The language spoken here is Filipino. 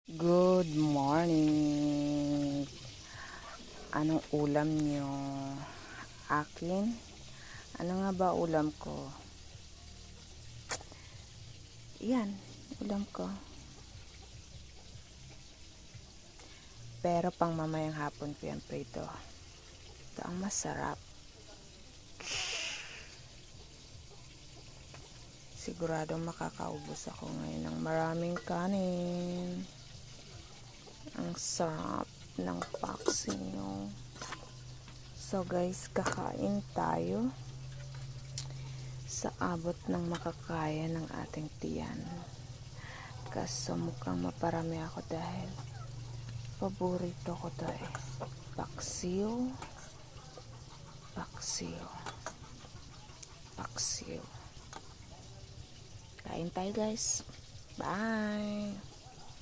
Good morning. Anong ulam nyo? Akin? Ano nga ba ulam ko? Yan, ulam ko. Pero pang mamayang hapon ko yan prito. Ito ang masarap. Siguradong makakaubos ako ngayon ng maraming kanin. Ang sarap ng paksiw. So guys, kakain tayo sa abot ng makakaya ng ating tiyan. Kaso mukhang maparami ako dahil paborito ko to eh. Paksiw. Paksiw. Paksiw. Kain tayo guys. Bye!